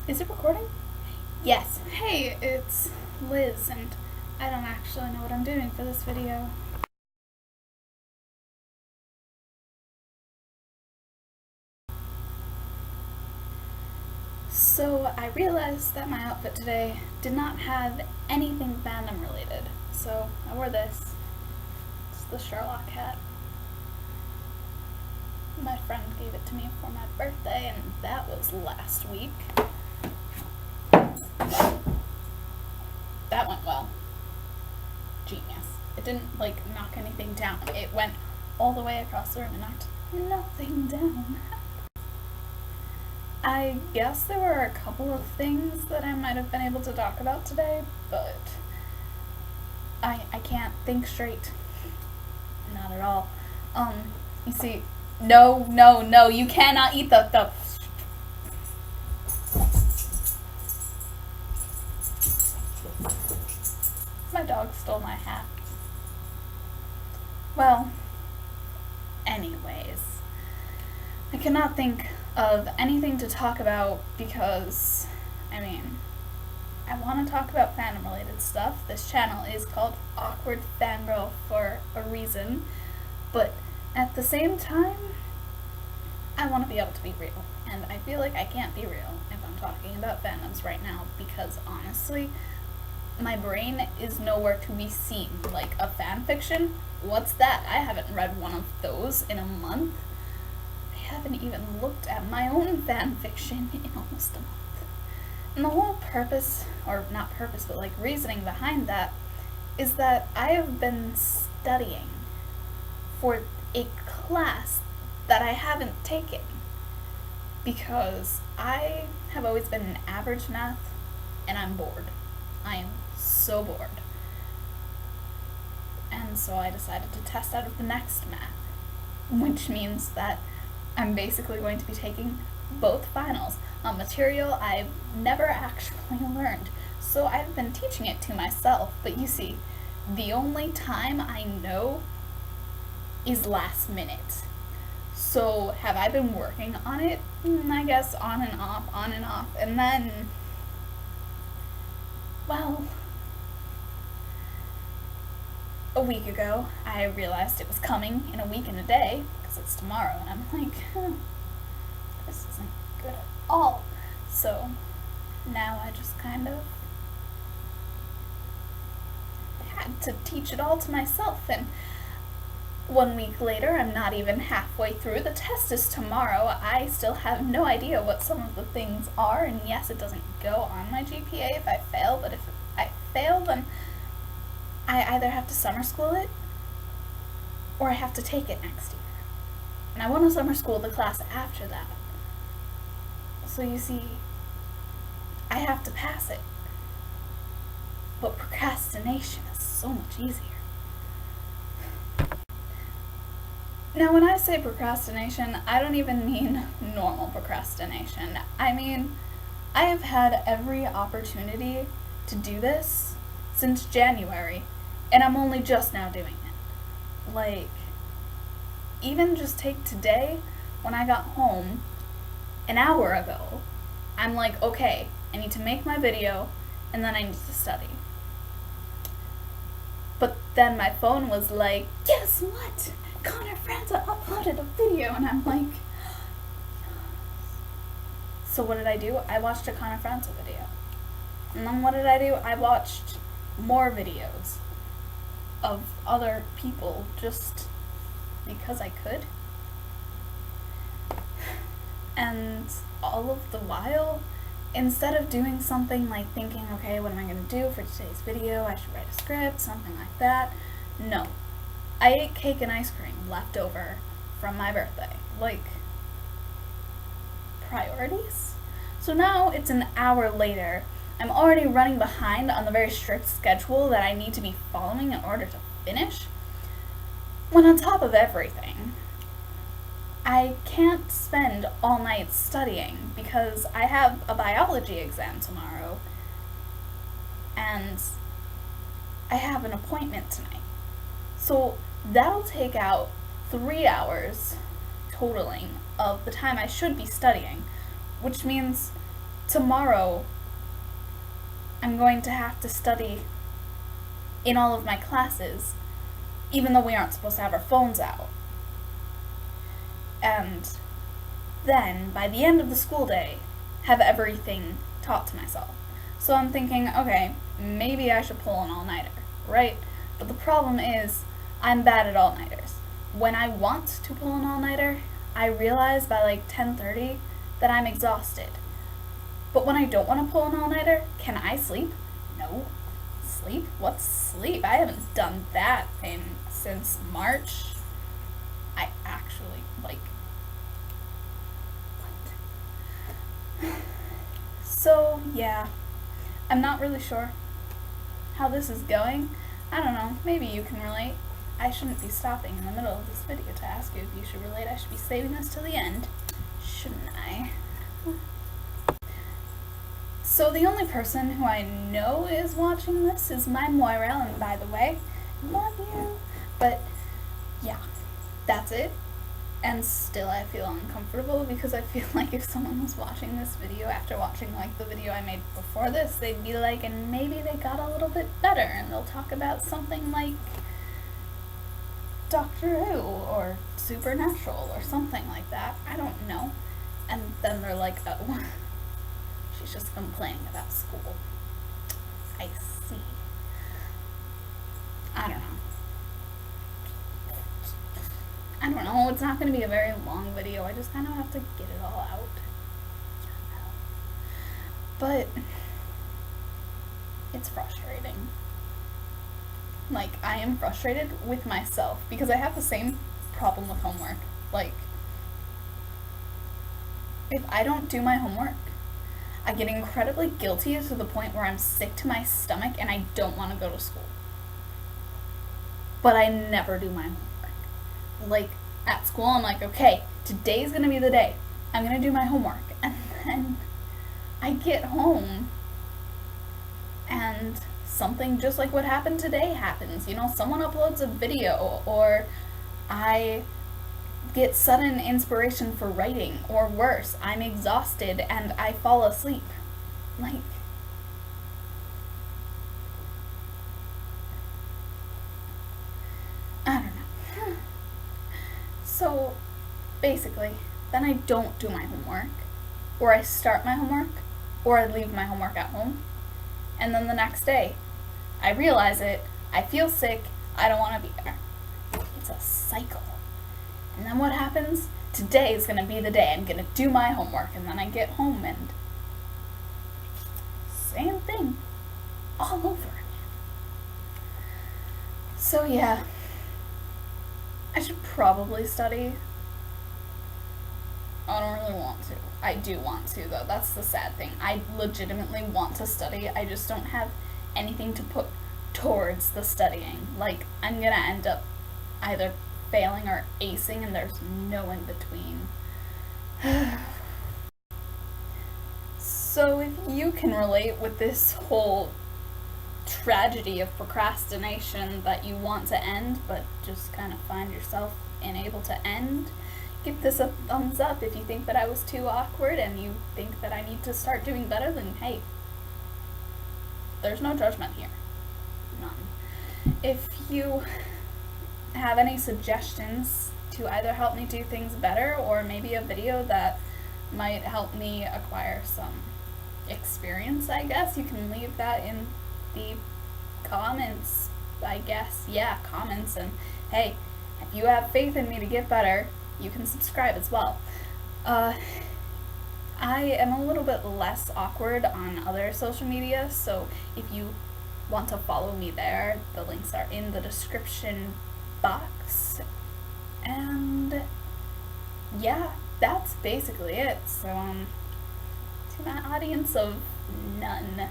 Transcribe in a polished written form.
Is it recording? Yes. Hey, it's Liz, and I don't actually know what I'm doing for this video. So I realized that my outfit today did not have anything fandom related, so I wore this. It's the Sherlock hat. My friend gave it to me for my birthday, and that was last week. That went well. Genius. It didn't, knock anything down. It went all the way across the room and knocked nothing down. I guess there were a couple of things that I might have been able to talk about today, but I can't think straight. Not at all. You see, no, you cannot eat the My dog stole my hat. Well, anyways, I cannot think of anything to talk about because, I want to talk about fandom related stuff. This channel is called Awkward Fangirl for a reason, but at the same time, I want to be able to be real, and I feel like I can't be real if I'm talking about fandoms right now because honestly, my brain is nowhere to be seen. Like a fan fiction, what's that? I haven't read one of those in a month. I haven't even looked at my own fan fiction in almost a month. And the whole purpose, or not purpose, but reasoning behind that is that I have been studying for a class that I haven't taken because I have always been an average math and I'm bored. I am so bored. And so I decided to test out of the next math, which means that I'm basically going to be taking both finals on material I've never actually learned. So I've been teaching it to myself, but you see, the only time I know is last minute. So have I been working on it? I guess on and off, and then, well, a week ago, I realized it was coming in a week and a day, because it's tomorrow, and I'm like, this isn't good at all. So now I just kind of had to teach it all to myself, and 1 week later, I'm not even halfway through. The test is tomorrow. I still have no idea what some of the things are, and yes, it doesn't go on my GPA if I fail, but if I fail, then I either have to summer school it, or I have to take it next year. And I want to summer school the class after that. So you see, I have to pass it. But procrastination is so much easier. Now, when I say procrastination, I don't even mean normal procrastination. I mean, I have had every opportunity to do this since January, and I'm only just now doing it. Even just take today, when I got home an hour ago, I'm like, okay, I need to make my video, and then I need to study. But then my phone was like, guess what? Connor Franza uploaded a video, and I'm like, so what did I do? I watched a Connor Franza video. And then what did I do? I watched more videos of other people just because I could. And all of the while, instead of doing something like thinking, okay, what am I going to do for today's video? I should write a script, something like that. No. I ate cake and ice cream left over from my birthday. Priorities? So now it's an hour later. I'm already running behind on the very strict schedule that I need to be following in order to finish. When on top of everything, I can't spend all night studying because I have a biology exam tomorrow and I have an appointment tonight. So that'll take out 3 hours totaling of the time I should be studying, which means tomorrow I'm going to have to study in all of my classes, even though we aren't supposed to have our phones out. And then, by the end of the school day, have everything taught to myself. So I'm thinking, okay, maybe I should pull an all-nighter, right? But the problem is, I'm bad at all-nighters. When I want to pull an all-nighter, I realize by like 10:30 that I'm exhausted. But when I don't want to pull an all-nighter, can I sleep? No. Sleep? What's sleep? I haven't done that since March. I actually, like, what? So, yeah. I'm not really sure how this is going. I don't know. Maybe you can relate. I shouldn't be stopping in the middle of this video to ask you if you should relate. I should be saving this till the end. Shouldn't I? So the only person who I know is watching this is my Moira, and by the way, love you. But yeah, that's it. And still I feel uncomfortable because I feel like if someone was watching this video after watching like the video I made before this, they'd be like, and maybe they got a little bit better, and they'll talk about something like Doctor Who or Supernatural or something like that. I don't know. And then they're like, oh, she's just complaining about school. I see. I don't know. It's not going to be a very long video. I just kind of have to get it all out. But it's frustrating. Like, I am frustrated with myself because I have the same problem with homework. Like, if I don't do my homework, I get incredibly guilty to the point where I'm sick to my stomach and I don't want to go to school. But I never do my homework. Like, at school, I'm like, okay, today's gonna be the day. I'm gonna do my homework. And then I get home and something just like what happened today happens. You know, someone uploads a video, or I get sudden inspiration for writing, or worse, I'm exhausted and I fall asleep. Like, I don't know. So, basically, then I don't do my homework, or I start my homework, or I leave my homework at home, and then the next day, I realize it, I feel sick, I don't want to be there. It's a cycle. And then what happens? Today is going to be the day I'm going to do my homework, and then I get home and same thing all over again. So yeah, I should probably study. I don't really want to. I do want to, though. That's the sad thing. I legitimately want to study. I just don't have anything to put towards the studying. Like, I'm gonna end up either failing or acing, and there's no in between. So if you can relate with this whole tragedy of procrastination that you want to end but just kind of find yourself unable to end, give this a thumbs up. If you think that I was too awkward and you think that I need to start doing better, then hey, there's no judgment here. None. If you have any suggestions to either help me do things better, or maybe a video that might help me acquire some experience, I guess, you can leave that in the comments, I guess. Yeah, comments. And hey, if you have faith in me to get better, you can subscribe as well. I am a little bit less awkward on other social media, so if you want to follow me there, the links are in the description box. And yeah, that's basically it. So to my audience of none,